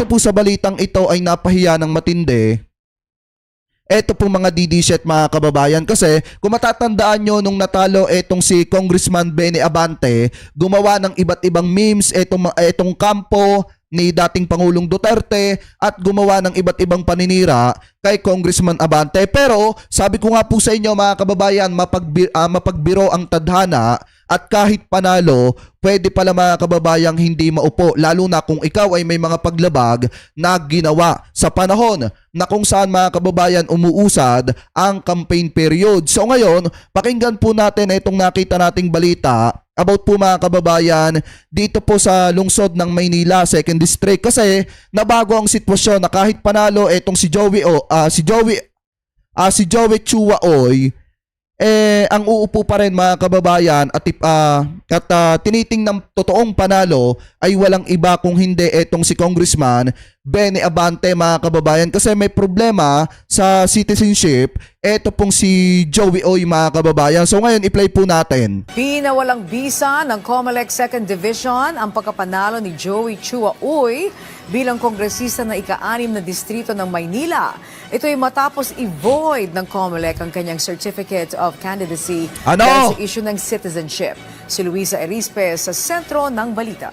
po sa balitang ito ay napahiya ng matindi. Eto po mga DDZ mga kababayan, kasi kung matatandaan nyo nung natalo etong si Congressman Benny Abante, gumawa ng iba't ibang memes etong kampo ni dating Pangulong Duterte at gumawa ng iba't ibang paninira kay Congressman Abante. Pero sabi ko nga po sa inyo mga kababayan, mapagbiro ang tadhana at kahit panalo, pwede pala mga kababayang hindi maupo, lalo na kung ikaw ay may mga paglabag na ginawa sa panahon na kung saan mga kababayan umuusad ang campaign period. So ngayon, pakinggan po natin itong nakita nating balita about po mga kababayan dito po sa lungsod ng Maynila, 2nd District, kasi nabago ang sitwasyon na kahit panalo etong si Joey Chua Oy, ang uupo pa rin mga kababayan at tinitingnang totoong panalo ay walang iba kung hindi etong si Congressman Benny Abante mga kababayan, kasi may problema sa citizenship eto pong si Joey Oy mga kababayan. So ngayon i-play po natin. Pinawalang bisa ng COMELEC 2nd Division ang pagkapanalo ni Joey Chua Oy bilang kongresista na ika-6 na distrito ng Maynila. Ito ay matapos i-void ng COMELEC ang kanyang Certificate of Candidacy dahil sa issue ng citizenship. Si Luisa Erispe sa sentro ng balita.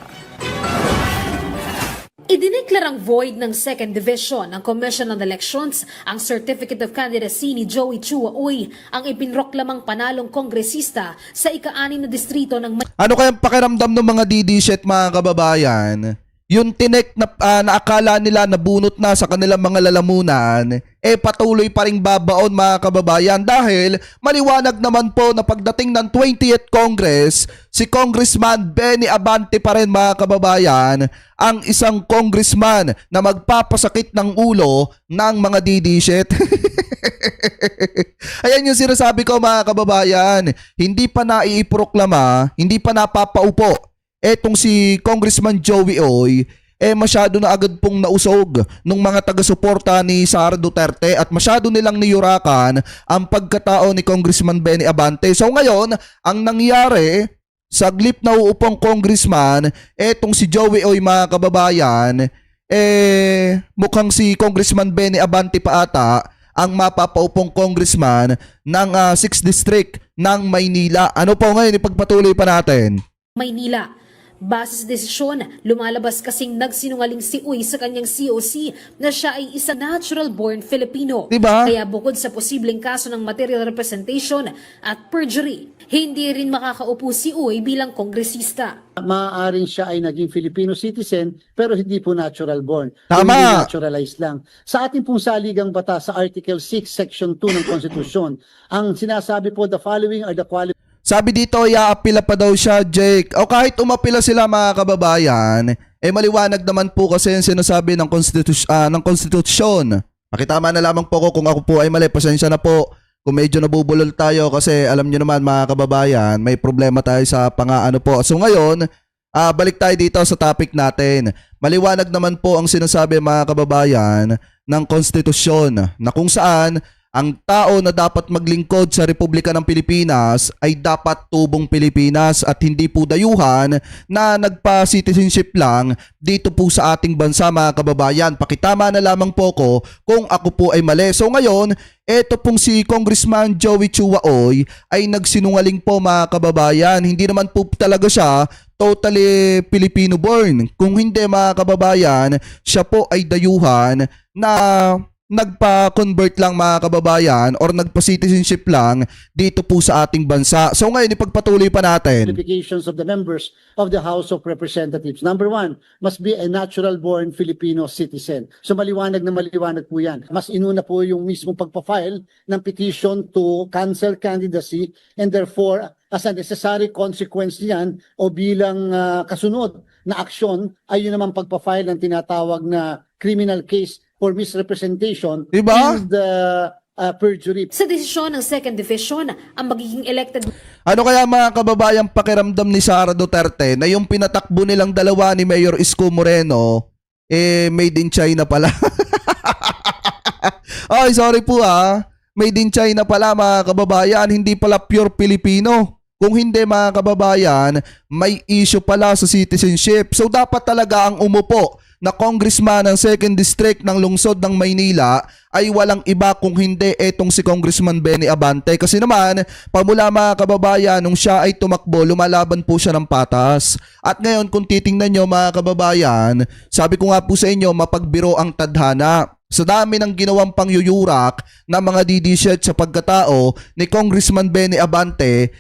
Idineklarang void ng 2nd Division ng Commission on Elections ang Certificate of Candidacy ni Joey Chua Oy, ang ipinroklamang panalong kongresista sa ika-6 na distrito ng Ano kayang pakiramdam ng mga DDZ mga kababayan? Yung tinek na akala nila nabunot na sa kanilang mga lalamunan, patuloy pa ring babaon mga kababayan, dahil maliwanag naman po na pagdating ng 20th Congress, si Congressman Benny Abante pa rin mga kababayan ang isang congressman na magpapasakit ng ulo ng mga DDZ. Ayan yung sinasabi ko mga kababayan, hindi pa naiiproklama, hindi pa napapaupo etong si Congressman Joey Oy, masyado na agad pong nausog ng mga taga-suporta ni Sara Duterte at masyado nilang niyurakan ang pagkatao ni Congressman Benny Abante. So ngayon, ang nangyari, saglip na uupong congressman, etong si Joey Oy mga kababayan, mukhang si Congressman Benny Abante pa ata ang mapapaupong congressman ng 6th District ng Maynila. Ano po ngayon, ipagpatuloy pa natin. Maynila. Base sa desisyon, lumalabas kasing nagsinungaling si Uy sa kanyang COC na siya ay isang natural-born Filipino. Diba? Kaya bukod sa posibleng kaso ng material representation at perjury, hindi rin makakaupo si Uy bilang kongresista. Maaaring siya ay naging Filipino citizen pero hindi po natural born. Tama. Hindi naturalized lang. Sa ating pong saligang batas sa Article 6, Section 2 ng Konstitusyon, ang sinasabi po, the following are the qualifications. Sabi dito, iaapila pa daw siya, Jake. O kahit umapila sila mga kababayan, maliwanag naman po kasi yung sinasabi ng konstitusyon. Pakitama na lamang po ko kung ako po ay mali. Pasensya na po kung medyo nabubulol tayo, kasi alam nyo naman mga kababayan, may problema tayo sa pangaano po. So ngayon, balik tayo dito sa topic natin. Maliwanag naman po ang sinasabi mga kababayan ng konstitusyon na kung saan ang tao na dapat maglingkod sa Republika ng Pilipinas ay dapat tubong Pilipinas at hindi po dayuhan na nagpa-citizenship lang dito po sa ating bansa mga kababayan. Pakitama na lamang po ko kung ako po ay mali. So ngayon, eto pong si Congressman Joey Chua Oy ay nagsinungaling po mga kababayan. Hindi naman po talaga siya totally Filipino born. Kung hindi mga kababayan, siya po ay dayuhan na nagpa-convert lang mga kababayan or nagpa-citizenship lang dito po sa ating bansa. So ngayon, ipagpatuloy pa natin. Qualifications of the members of the House of Representatives. Number 1, must be a natural-born Filipino citizen. So maliwanag na maliwanag po yan. Mas inuna po yung mismong pagpa-file ng petition to cancel candidacy, and therefore, as a necessary consequence niyan o bilang kasunod na aksyon ay yun naman pagpa-file ng tinatawag na criminal case for misrepresentation, diba? And perjury. Sa desisyon ng 2nd Division, ang magiging elected. Ano kaya mga kababayang pakiramdam ni Sara Duterte na yung pinatakbo nilang dalawa ni Mayor Isko Moreno, made in China pala? Ay, sorry po made in China pala mga kababayan, hindi pala pure Filipino. Kung hindi mga kababayan, may issue pala sa citizenship. So dapat talaga ang umupo na congressman ng 2nd District ng lungsod ng Maynila ay walang iba kung hindi etong si Congressman Benny Abante. Kasi naman, pamula mga kababayan, nung siya ay tumakbo, lumalaban po siya ng patas. At ngayon, kung titingnan nyo mga kababayan, sabi ko nga po sa inyo, mapagbiro ang tadhana. Sa dami ng ginawang pangyuyurak ng mga DD-shit sa pagkatao ni Congressman Benny Abante,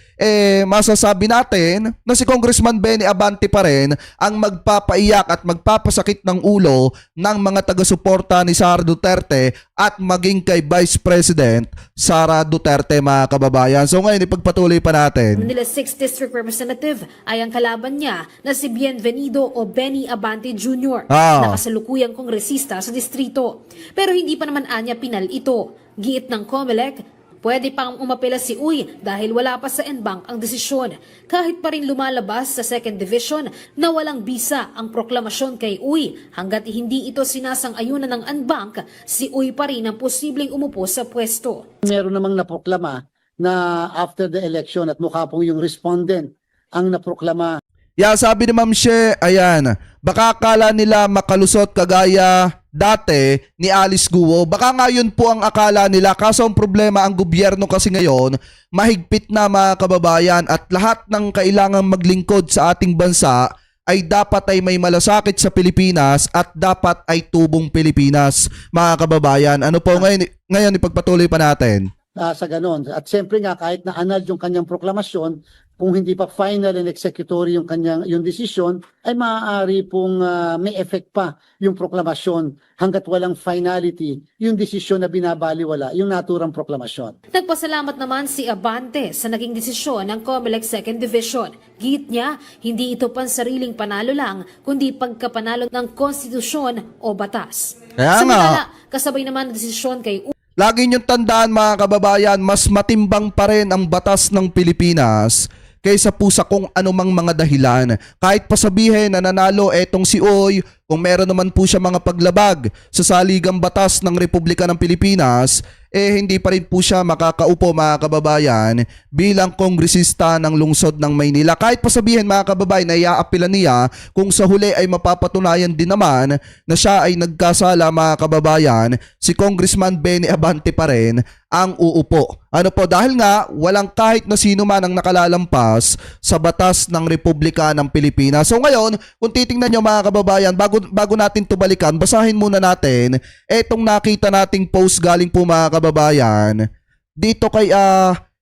masasabi natin na si Congressman Benny Abante pa rin ang magpapaiyak at magpapasakit ng ulo ng mga taga-suporta ni Sara Duterte at maging kay Vice President Sara Duterte mga kababayan. So ngayon, ipagpatuloy pa natin. Manila 6th District Representative ay ang kalaban niya na si Bienvenido o Benny Abante Jr. na kasalukuyang kongresista sa distrito. Pero hindi pa naman anya pinal ito. Giit ng COMELEC, pwede pang umapela si Uy dahil wala pa sa NBank ang desisyon. Kahit pa rin lumalabas sa 2nd Division na walang bisa ang proklamasyon kay Uy, hanggat hindi ito sinasang-ayunan ng NBank, si Uy pa rin ang posibleng umupo sa pwesto. Meron namang naproklama na after the election at mukha pong yung respondent ang naproklama. Yeah, sabi ni Ma'am She, ayan, baka akala nila makalusot kagaya dati ni Alice Guo. Baka ngayon po ang akala nila, kaso ang problema, ang gobyerno kasi ngayon, mahigpit na mga kababayan at lahat ng kailangang maglingkod sa ating bansa ay dapat ay may malasakit sa Pilipinas at dapat ay tubong Pilipinas, mga kababayan. Ano po ngayon ipagpatuloy pa natin? Sa ganon. At siyempre nga, kahit na annulled yung kanyang proklamasyon, kung hindi pa final and executory yung desisyon, ay maaari pong may effect pa yung proklamasyon hanggat walang finality yung desisyon na binabaliwala, yung naturang proklamasyon. Nagpasalamat naman si Abante sa naging desisyon ng COMELEC 2nd Division. Giit niya, hindi ito pansariling panalo lang, kundi pagkapanalo ng konstitusyon o batas. Kaya Samantala, kasabay naman ang desisyon kay Lagi niyong tandaan mga kababayan, mas matimbang pa rin ang batas ng Pilipinas kaysa po sa kung anumang mga dahilan. Kahit pasabihin na nanalo etong si Uy, kung meron naman po siya mga paglabag sa saligang batas ng Republika ng Pilipinas, hindi pa rin po siya makakaupo mga kababayan bilang kongresista ng lungsod ng Maynila. Kahit pasabihin mga kababayan na iaapilan niya, kung sa huli ay mapapatunayan din naman na siya ay nagkasala mga kababayan, si Congressman Benny Abante pa rin ang uupo. Ano po, dahil nga walang kahit na sino man ang nakalalampas sa batas ng Republika ng Pilipinas. So ngayon, kung titingnan nyo mga kababayan, bago natin to balikan, basahin muna natin etong nakita nating post galing po mga kababayan dito kay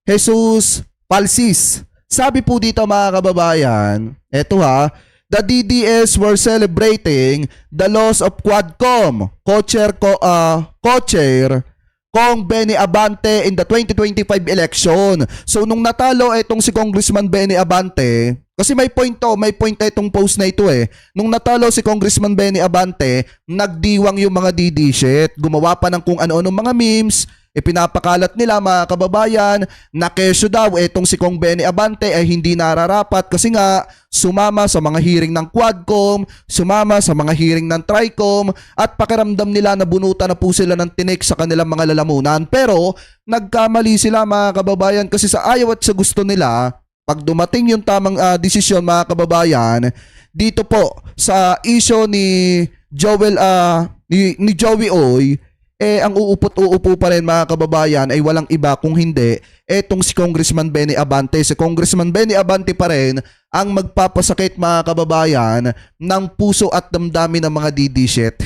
Jesus Palsis. Sabi po dito mga kababayan, eto the DDS were celebrating the loss of Quadcom co-chair Kong Benny Abante in the 2025 election. So nung natalo etong si Congressman Benny Abante, kasi may point itong post na ito Nung natalo si Congressman Benny Abante, nagdiwang yung mga DD shit. Gumawa pa ng kung ano-ano mga memes, pinapakalat nila mga kababayan na kesyo daw etong si Kong Benny Abante ay hindi nararapat kasi nga sumama sa mga hearing ng Quadcom, sumama sa mga hearing ng Tricom at pakiramdam nila na bunutan na po sila ng tinik sa kanilang mga lalamunan. Pero nagkamali sila mga kababayan kasi sa ayaw at sa gusto nila, pag dumating yung tamang desisyon mga kababayan, dito po sa issue ni Joey Oy, ang uupo pa rin mga kababayan ay walang iba kung hindi etong si Congressman Benny Abante. Si Congressman Benny Abante pa rin ang magpapasakit mga kababayan ng puso at damdamin ng mga DD shit.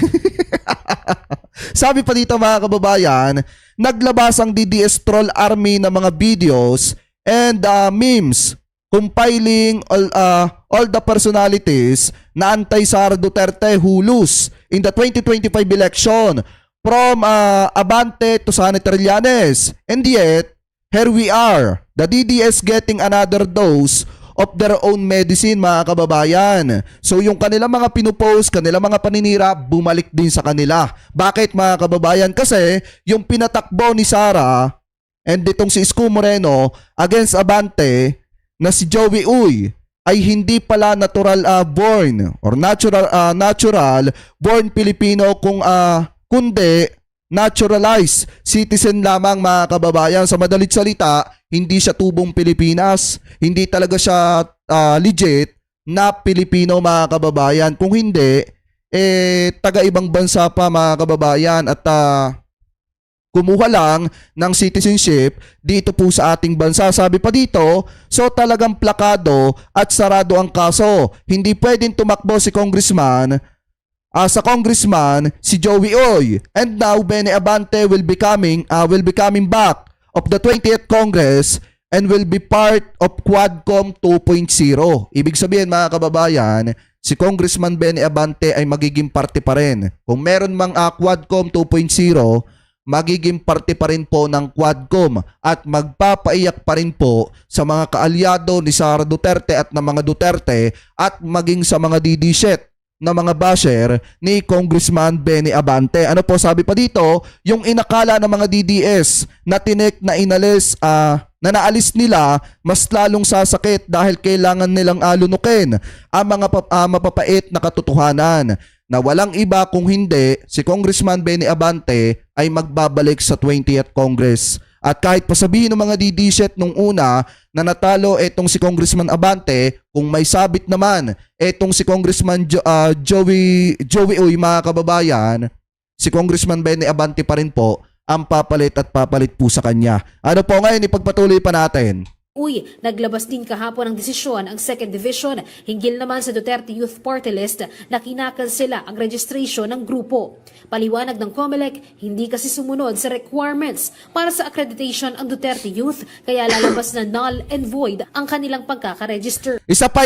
Sabi pa dito mga kababayan, naglabas ang DDS Troll Army ng mga videos and memes compiling all the personalities na anti-Sara Duterte who lose in the 2025 election. From Abante to Sana Trillanes. And yet, here we are, the DDS getting another dose of their own medicine mga kababayan. So yung kanilang mga pinupost, kanilang mga paninira, bumalik din sa kanila. Bakit mga kababayan? Kasi yung pinatakbo ni Sara and ditong si Isko Moreno against Abante na si Joey Uy ay hindi pala natural born or natural born Pilipino kundi naturalized citizen lamang mga kababayan. Sa madalit salita, hindi siya tubong Pilipinas. Hindi talaga siya legit na Pilipino mga kababayan. Kung hindi, taga-ibang bansa pa mga kababayan at kumuha lang ng citizenship dito po sa ating bansa. Sabi pa dito, so talagang plakado at sarado ang kaso. Hindi pwedeng tumakbo si congressman sa congressman si Joey Oy. And now Benny Abante will be coming back of the 20th Congress and will be part of Quadcom 2.0. Ibig sabihin mga kababayan, si Congressman Benny Abante ay magiging parte pa rin. Kung meron mang Quadcom 2.0, magiging parte pa rin po ng Quadcom at magpapaiyak pa rin po sa mga kaalyado ni Sara Duterte at ng mga Duterte at maging sa mga DD-shit na mga basher ni Congressman Benny Abante. Ano po sabi pa dito? Yung inakala ng mga DDS na tinek na inalis, na naalis nila, mas lalong sasakit dahil kailangan nilang alunukin ang mga mapapait na katotohanan na walang iba kung hindi si Congressman Benny Abante ay magbabalik sa 20th Congress. At kahit pasabihin ng mga DD-shit nung una na natalo etong si Congressman Abante, kung may sabit naman etong si Congressman Joey Uy mga kababayan, si Congressman Benny Abante pa rin po ang papalit at papalit po sa kanya. Ano po ngayon, ipagpatuloy pa natin. Naglabas din kahapon ng desisyon ang 2nd Division hinggil naman sa Duterte Youth Party List na kinakansela ang registration ng grupo. Paliwanag ng COMELEC, hindi kasi sumunod sa requirements para sa accreditation ang Duterte Youth kaya lalabas na null and void ang kanilang pagkakaregister. Isa pa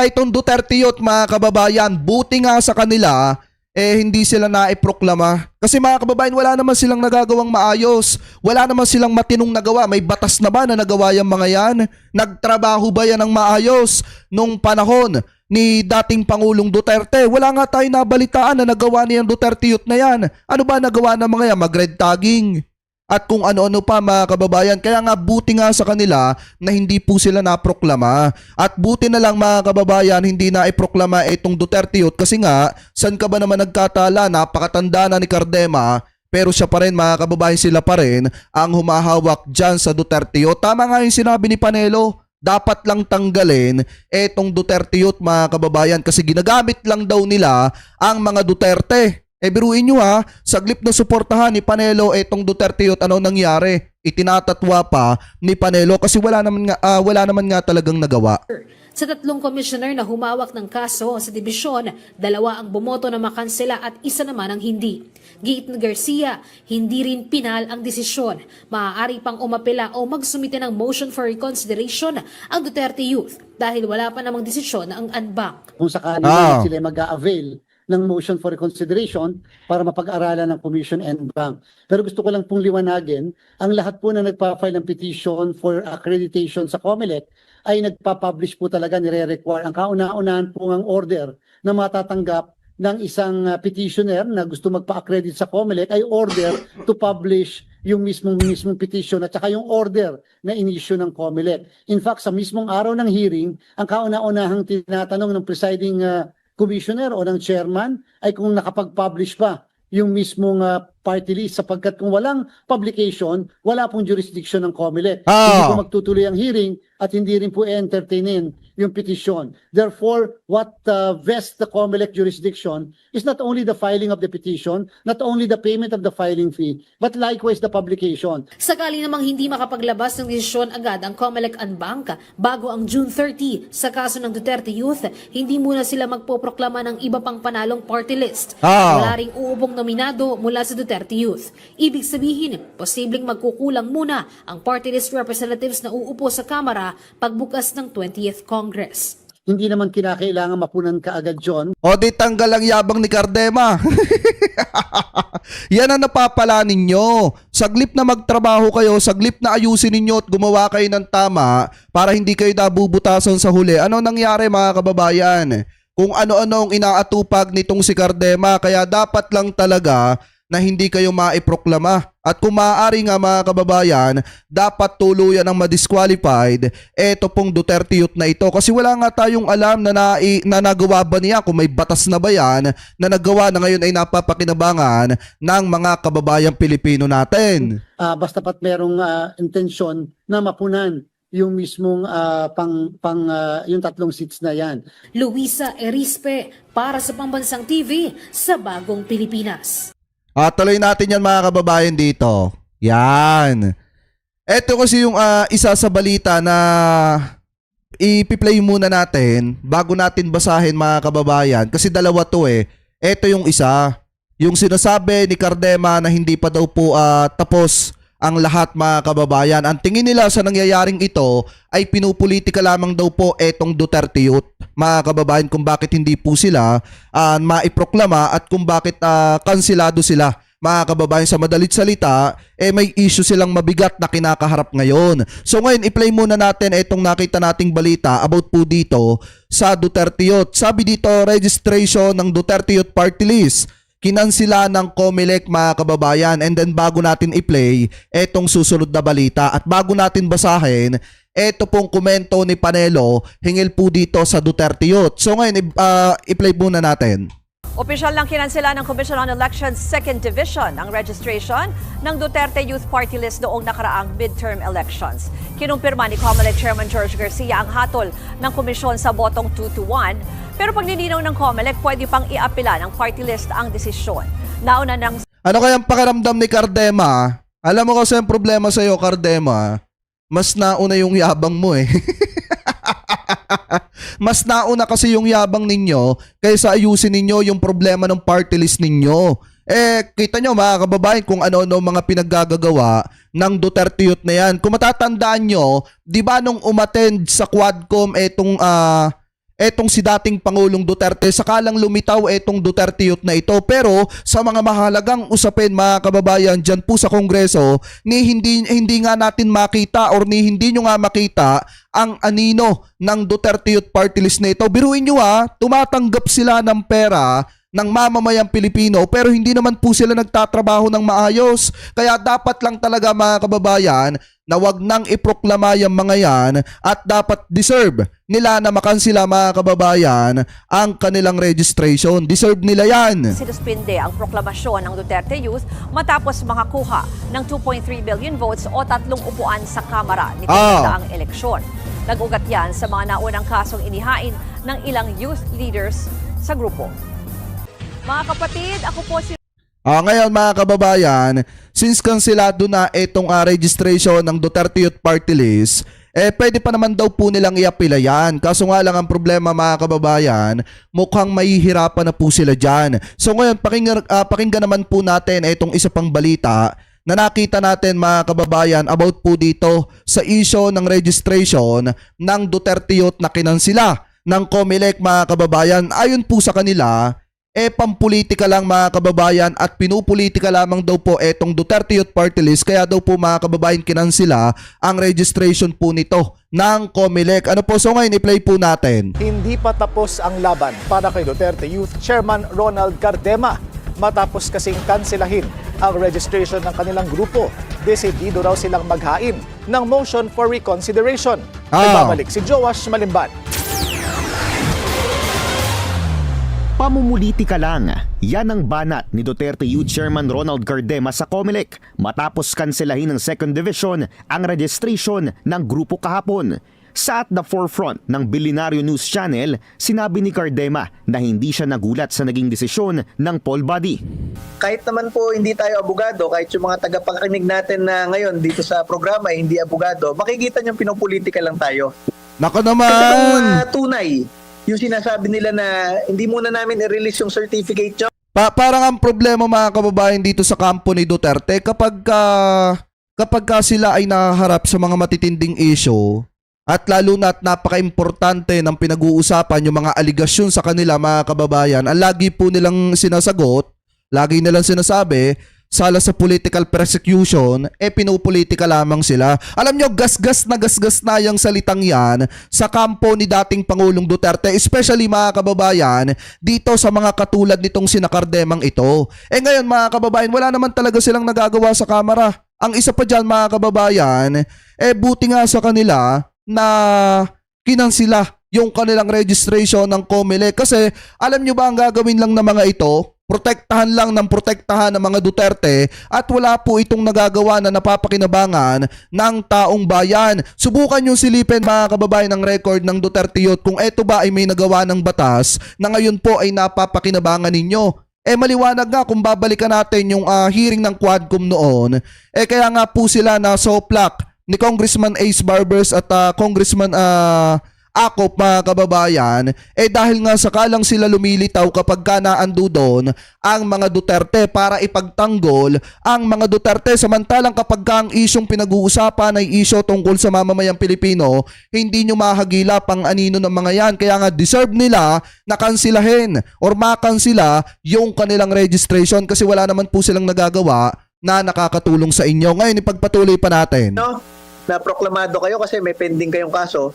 itong Duterte Youth mga kababayan, buti nga sa kanila hindi sila naiproklama. Kasi mga kababayan, wala naman silang nagagawang maayos. Wala naman silang matinong nagawa. May batas na ba na nagawa yung mga yan? Nagtrabaho ba yan ng maayos nung panahon ni dating Pangulong Duterte? Wala nga tayo nabalitaan na nagawa niyang Duterte Youth na yan. Ano ba nagawa ng mga yan? Mag-red tagging at kung ano-ano pa mga kababayan. Kaya nga buti nga sa kanila na hindi po sila naproklama. At buti na lang mga kababayan hindi na iproklama itong Duterte Youth kasi nga saan ka ba naman nagkatala, napakatanda na ni Cardema pero siya pa rin mga kababayan, sila pa rin ang humahawak dyan sa Duterte Youth. Tama nga yung sinabi ni Panelo, dapat lang tanggalin itong Duterte Youth mga kababayan kasi ginagamit lang daw nila ang mga Duterte. Biruin nyo saglip na suportahan ni Panelo itong Duterte Youth, ano nangyari? Itinatatwa pa ni Panelo kasi wala naman nga talagang nagawa. Sa 3 commissioner na humawak ng kaso sa dibisyon, 2 ang bumoto na makansela at 1 naman ang hindi. Giit ni Garcia, hindi rin pinal ang desisyon. Maaari pang umapela o magsumite ng motion for reconsideration ang Duterte Youth dahil wala pa namang desisyon ang ANBAC. Kung sakali sila mag-a-avail ng motion for reconsideration para mapag-aralan ng Commission and Bank. Pero gusto ko lang pong liwanagin, ang lahat po na nagpa-file ng petition for accreditation sa COMELEC ay nagpa-publish po talaga, nire-require. Ang kauna-unahan po ang order na matatanggap ng isang petitioner na gusto magpa-accredit sa COMELEC ay order to publish yung mismong petition at saka yung order na in-issue ng COMELEC. In fact, sa mismong araw ng hearing, ang kauna-unahang tinatanong ng presiding commissioner o ng chairman ay kung nakapag-publish ba yung mismong party list sapagkat kung walang publication, wala pong jurisdiction ng COMELEC. Hindi po magtutuloy ang hearing at hindi rin po entertainin yung petition. Therefore, what vests the COMELEC jurisdiction is not only the filing of the petition, not only the payment of the filing fee, but likewise the publication. Sakali namang hindi makapaglabas ng desisyon agad ang COMELEC ANBAC bago ang June 30 sa kaso ng Duterte Youth, hindi muna sila magpoproklama ng iba pang panalong party list. Wala ring uubong nominado mula sa Duterte Youth. Ibig sabihin, posibleng magkukulang muna ang party list representatives na uupo sa Kamara pagbukas ng 20th Congress. Hindi naman kinakailangan mapunan kaagad, John. O di tanggal ang yabang ni Cardema. Yan ang napapala ninyo. Saglip na magtrabaho kayo, saglip na ayusin ninyo at gumawa kayo ng tama para hindi kayo nabubutasan sa huli. Ano nangyari mga kababayan? Kung ano-ano ang inaatupag nitong si Cardema, kaya dapat lang talaga na hindi kayo maiproklama. At kung maaari nga mga kababayan, dapat tuluyan ang ma-disqualified eto pong Duterte Youth na ito. Kasi wala nga tayong alam na nagawa ba niya, kung may batas na ba yan na nagawa na ngayon ay napapakinabangan ng mga kababayang Pilipino natin. Basta pat merong intensyon na mapunan yung mismong yung tatlong seats na yan. Luisa Erispe para sa Pambansang TV sa Bagong Pilipinas. Tuloy natin yan mga kababayan dito. Yan. Ito kasi yung isa sa balita na ipi-play muna natin bago natin basahin mga kababayan. Kasi dalawa to eh. Ito yung isa. Yung sinasabi ni Cardema na hindi pa daw po tapos ang lahat mga kababayan. Ang tingin nila sa nangyayaring ito ay pinupolitika lamang daw po etong Duterte Youth mga kababayan kung bakit hindi po sila maiproklama at kung bakit kansilado sila mga kababayan. Sa madalit salita may issue silang mabigat na kinakaharap ngayon. So ngayon i-play muna natin etong nakita nating balita about po dito sa Duterte Youth. Sabi dito registration ng Duterte Youth Party List kinansila ng COMELEC mga kababayan. And then bago natin i-play etong susunod na balita at bago natin basahin eto pong komento ni Panelo hingil po dito sa Duterte Youth. So ngayon i-play muna natin. Opisyal lang kinansela ng Commission on Elections 2nd Division ang registration ng Duterte Youth Party List noong nakaraang midterm elections. Kinumpirma ni COMELEC Chairman George Garcia ang hatol ng komisyon sa botong 2-1. Pero pag nilinaw ng COMELEC, pwede pang iapila ng party list ang desisyon. Nauna ng... Ano kayang pakiramdam ni Cardema? Alam mo kasi ang problema sa'yo, Cardema, mas nauna yung yabang mo eh. Mas nauna kasi yung yabang ninyo kaysa ayusin ninyo yung problema ng party list ninyo. Kita nyo mga kababayan kung ano-ano mga pinaggagawa ng Duterte Youth na yan. Kung matatandaan nyo, di ba nung umattend sa Quadcom etong si dating Pangulong Duterte, sakalang lumitaw etong Duterte Youth na ito. Pero sa mga mahalagang usapin mga kababayan dyan po sa Kongreso, hindi nga natin makita or hindi nyo nga makita ang anino ng Duterte Youth Party List na ito. Biruin nyo tumatanggap sila ng pera ng mamamayang Pilipino pero hindi naman po sila nagtatrabaho ng maayos. Kaya dapat lang talaga mga kababayan na wag nang iproklama yung mga yan at dapat deserve nila na makansila mga kababayan ang kanilang registration. Deserve nila yan. Sinuspinde ang proklamasyon ng Duterte Youth matapos makakuha ng 2.3 billion votes o 3 upuan sa Kamara nitong nagdaang eleksyon. Nag-ugat yan sa mga naunang kasong inihain ng ilang youth leaders sa grupo. Mga kapatid, ako po si... Ngayon mga kababayan, since kansilado na itong registration ng Duterte Youth Party List, pwede pa naman daw po nilang iapila yan. Kaso nga lang ang problema mga kababayan, mukhang mahihirapan na po sila dyan. So ngayon, pakinggan naman po natin itong isa pang balita na nakita natin mga kababayan about po dito sa issue ng registration ng Duterte Youth na kinansila ng COMELEC mga kababayan. Ayon po sa kanila, pampolitika lang mga kababayan at pinupolitika lamang daw po etong Duterte Youth Party List. Kaya daw po mga kababayan kinansila ang registration po nito ng COMELEC. Ano po, so ngayon i-play po natin. Hindi pa tapos ang laban para kay Duterte Youth Chairman Ronald Cardema matapos kasing kanselahin ang registration ng kanilang grupo. Desidido raw silang maghain ng motion for reconsideration. Nagbabalik si Joash Malimban. Pamumulitika lang, yan ang banat ni Duterte Youth Chairman Ronald Cardema sa COMELEC matapos kanselahin ng 2nd Division ang registration ng grupo kahapon. Sa At the Forefront ng Billionario News Channel, sinabi ni Cardema na hindi siya nagulat sa naging desisyon ng poll body. Kahit naman po hindi tayo abogado, kahit yung mga tagapakinig natin na ngayon dito sa programa hindi abogado, makikita niyong pinopolitika lang tayo. Nako Kasi naman! kung tunay, yung sinasabi nila na hindi muna namin i-release yung certificate nyo. Parang ang problema mga kababayan dito sa kampo ni Duterte kapag sila ay nahaharap sa mga matitinding issue at lalo na at napaka-importante ng pinag-uusapan yung mga aligasyon sa kanila mga kababayan, ang lagi po nilang sinasagot, lagi nilang sinasabi, sala sa political persecution, pinupolitika lamang sila. Alam nyo, gasgas na yung salitang yan sa kampo ni dating Pangulong Duterte, especially mga kababayan, dito sa mga katulad nitong sina Cardemang ito. Ngayon mga kababayan, wala naman talaga silang nagagawa sa kamera. Ang isa pa dyan mga kababayan, buti nga sa kanila na kinansila yung kanilang registration ng COMELEC. Kasi alam nyo ba ang gagawin lang ng mga ito? protektahan lang ng protektahan ng mga Duterte at wala po itong nagagawa na napapakinabangan ng taong bayan. Subukan yung silipin mga kababayan ng record ng Duterte Youth kung eto ba ay may nagawa ng batas na ngayon po ay napapakinabangan ninyo. Maliwanag nga kung babalikan natin yung hearing ng Quadcom noon, kaya nga po sila na soplak ni Congressman Ace Barbers at Congressman Akop mga kababayan, dahil nga sakalang sila lumilitaw kapag ka naando doon ang mga Duterte para ipagtanggol ang mga Duterte, samantalang kapag ka ang isyong pinag-uusapan ay isyo tungkol sa mamamayang Pilipino, hindi nyo mahagila pang anino ng mga yan. Kaya nga deserve nila na kansilahin or makansila yung kanilang registration kasi wala naman po silang nagagawa na nakakatulong sa inyo. Ngayon ipagpatuloy pa natin. No? Na proklamado kayo kasi may pending kayong kaso.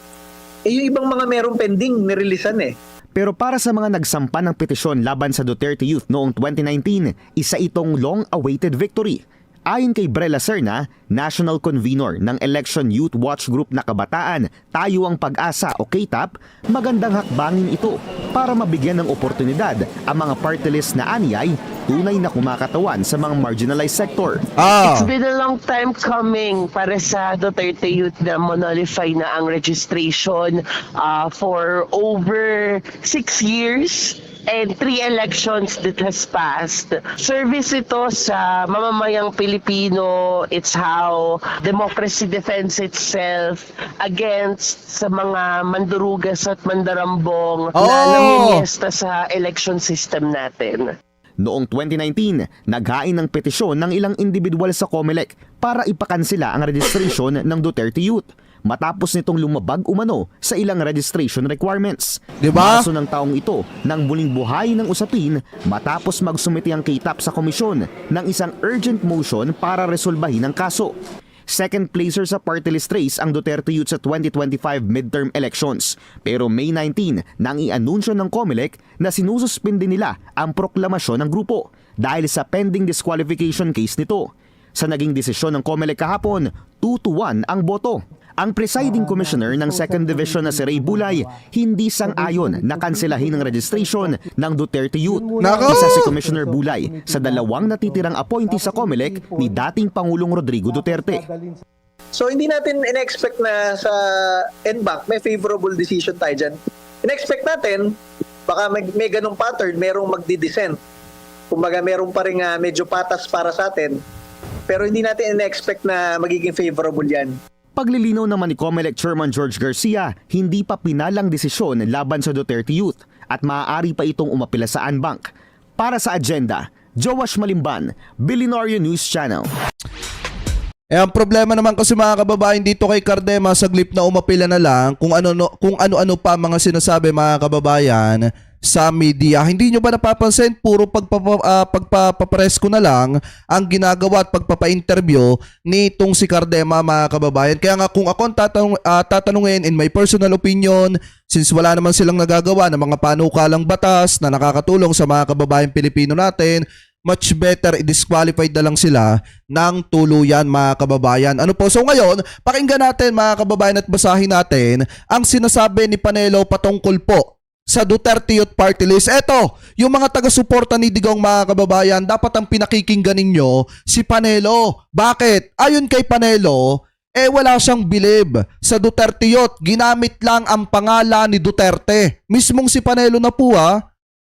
Yung ibang mga merong pending, nirelisan eh. Pero para sa mga nagsampa ng petisyon laban sa Duterte Youth noong 2019, isa itong long-awaited victory. Ayon kay Brela Serna, National Convenor ng Election Youth Watch Group na Kabataan, Tayo ang Pag-asa o KTAP, magandang hakbangin ito para mabigyan ng oportunidad ang mga party list na anyay tunay na kumakatawan sa mga marginalized sector. It's been a long time coming para sa Duterte Youth na monolify na ang registration for over 6 years. And 3 elections that has passed. Service ito sa mamamayang Pilipino. It's how democracy defends itself against sa mga mandurugas at mandarambong na nangyayesta sa election system natin. Noong 2019, naghain ng petisyon ng ilang individual sa COMELEC para ipakansela ang registration ng Duterte Youth matapos nitong lumabag umano sa ilang registration requirements. Diba? Kaso ng taong ito nang muling buhay ng usapin matapos magsumiti ang KTAP sa komisyon ng isang urgent motion para resolbahin ang kaso. Second placer sa party list race ang Duterte Youth sa 2025 midterm elections. Pero May 19 nang i-anunsyo ng COMELEC na sinususpindi nila ang proklamasyon ng grupo dahil sa pending disqualification case nito. Sa naging desisyon ng COMELEC kahapon, 2-1 ang boto. Ang presiding commissioner ng 2nd Division na si Ray Bulay hindi sang-ayon na kanselahin ang registration ng Duterte Youth. Isa si Commissioner Bulay sa 2 natitirang appointee sa COMELEC ni dating Pangulong Rodrigo Duterte. So hindi natin in-expect na sa NBank may favorable decision tayo dyan. In-expect natin, baka may ganong pattern, merong magdi-dissent. Kumbaga merong pa rin medyo patas para sa atin. Pero hindi natin in-expect na magiging favorable yan. Paglilinaw naman ni COMELEC Chairman George Garcia, hindi pa pinalang desisyon laban sa Duterte Youth at maaari pa itong umapila sa NBank. Para sa agenda, Joash Malimban, Billionaire News Channel. Ang problema naman kasi mga kababayan dito kay Cardema, saglit na umapila na lang kung ano-ano pa mga sinasabi mga kababayan sa media. Hindi nyo ba napapansin puro pagpapapresko na lang ang ginagawa at pagpapa-interview nitong si Cardema mga kababayan. Kaya nga kung ako tatanungin in my personal opinion, since wala naman silang nagagawa ng mga panukalang batas na nakakatulong sa mga kababayan Pilipino natin, much better i-disqualified na lang sila ng tuluyan mga kababayan. Ano po? So ngayon, pakinggan natin mga kababayan at basahin natin ang sinasabi ni Panelo patungkol po sa Duterte Youth Party List. Eto, yung mga taga-suporta ni Digong mga kababayan, dapat ang pinakikinggan ninyo si Panelo. Bakit? Ayon kay Panelo, wala siyang bilib sa Duterte Youth. Ginamit lang ang pangalan ni Duterte. Mismong si Panelo na po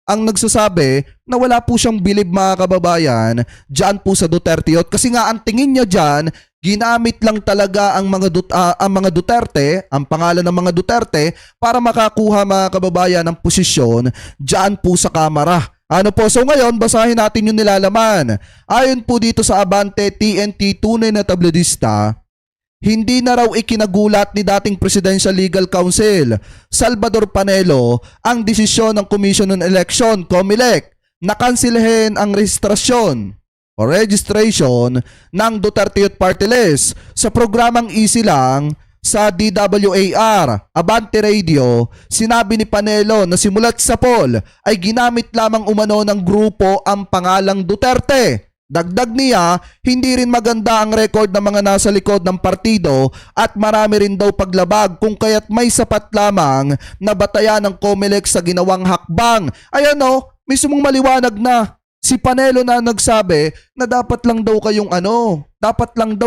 ang nagsasabi na wala po siyang bilib mga kababayan dyan po sa Duterte Youth. Kasi nga ang tingin niya dyan, ginamit lang talaga ang mga Duterte, ang pangalan ng mga Duterte para makakuha mga kababayan ng posisyon dyan po sa Kamara. Ano po? So ngayon, basahin natin yung nilalaman. Ayon po dito sa Abante TNT, tunay na tabloidista, hindi na raw ikinagulat ni dating Presidential Legal Counsel Salvador Panelo ang desisyon ng Commission on Election, COMELEC, na kansilahin ang registrasyon o registration ng Duterte Youth Party List sa programang Easy Lang sa DWAR, Abante Radio. Sinabi ni Panelo na simulat sa poll ay ginamit lamang umano ng grupo ang pangalang Duterte. Dagdag niya, hindi rin maganda ang record ng mga nasa likod ng partido at marami rin daw paglabag kung kaya't may sapat lamang na batayan ng COMELEC sa ginawang hakbang. Ayan mismong maliwanag na Si Panelo na nagsabi na dapat lang daw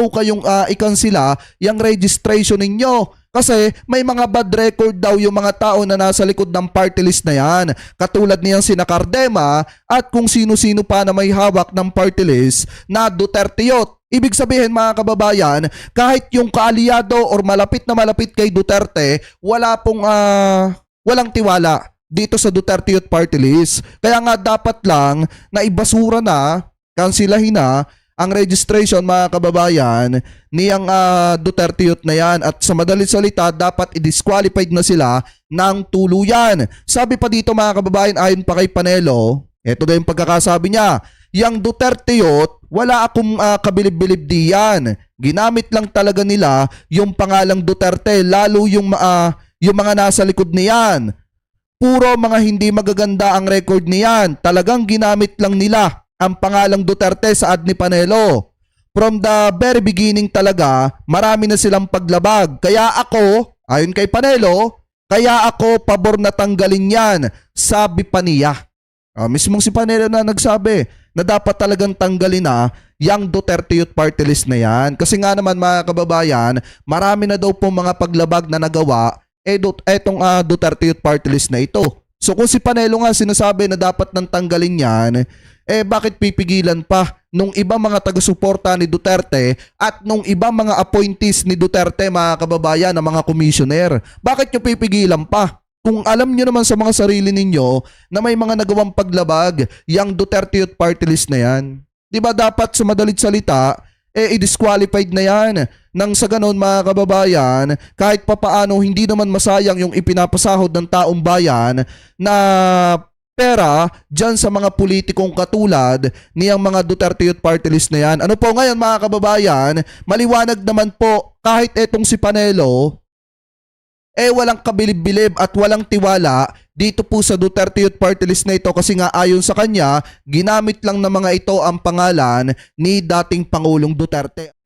kayong ikansila yung registration ninyo. Kasi may mga bad record daw yung mga tao na nasa likod ng party list na yan. Katulad niyang sina Cardema at kung sino-sino pa na may hawak ng party list na Duterteot. Ibig sabihin mga kababayan, kahit yung kaalyado or malapit na malapit kay Duterte, walang tiwala dito sa Duterte Youth Party List. Kaya nga dapat lang na ibasura na, kansilahin na ang registration mga kababayan niyang Duterte Youth na yan. At sa madaling salita, dapat i-disqualified na sila ng tuluyan. Sabi pa dito mga kababayan, ayon pa kay Panelo, ito na yung pagkakasabi niya, yang Duterte Youth, wala akong kabilib-bilib diyan. Ginamit lang talaga nila yung pangalang Duterte, lalo yung mga nasa likod niyan. Puro mga hindi magaganda ang record niyan. Talagang ginamit lang nila ang pangalang Duterte sa ad ni Panelo. From the very beginning talaga, marami na silang paglabag. Kaya ako, ayon kay Panelo, kaya ako pabor na tanggalin yan, sabi pa niya. Mismong si Panelo na nagsabi na dapat talagang tanggalin na yung Duterte Youth Party List na yan. Kasi nga naman mga kababayan, marami na daw po mga paglabag na nagawa etong Duterte Youth Party List na ito. So kung si Panelo nga sinasabi na dapat nang tanggalin yan, bakit pipigilan pa nung ibang mga taga-suporta ni Duterte at nung ibang mga appointees ni Duterte mga kababayan na mga commissioner? Bakit nyo pipigilan pa? Kung alam nyo naman sa mga sarili ninyo na may mga nagawang paglabag yung Duterte Youth Party List na yan. Diba dapat sa madalit salita, i-disqualified na yan. Nang sa ganon mga kababayan, kahit papaano hindi naman masayang yung ipinapasahod ng taong bayan na pera dyan sa mga politikong katulad niyang mga Duterte Youth Party List na yan. Ano po ngayon mga kababayan, maliwanag naman po kahit etong si Panelo, walang kabilib-bilib at walang tiwala dito po sa Duterte Youth Party List na ito kasi nga ayon sa kanya, ginamit lang ng mga ito ang pangalan ni dating Pangulong Duterte.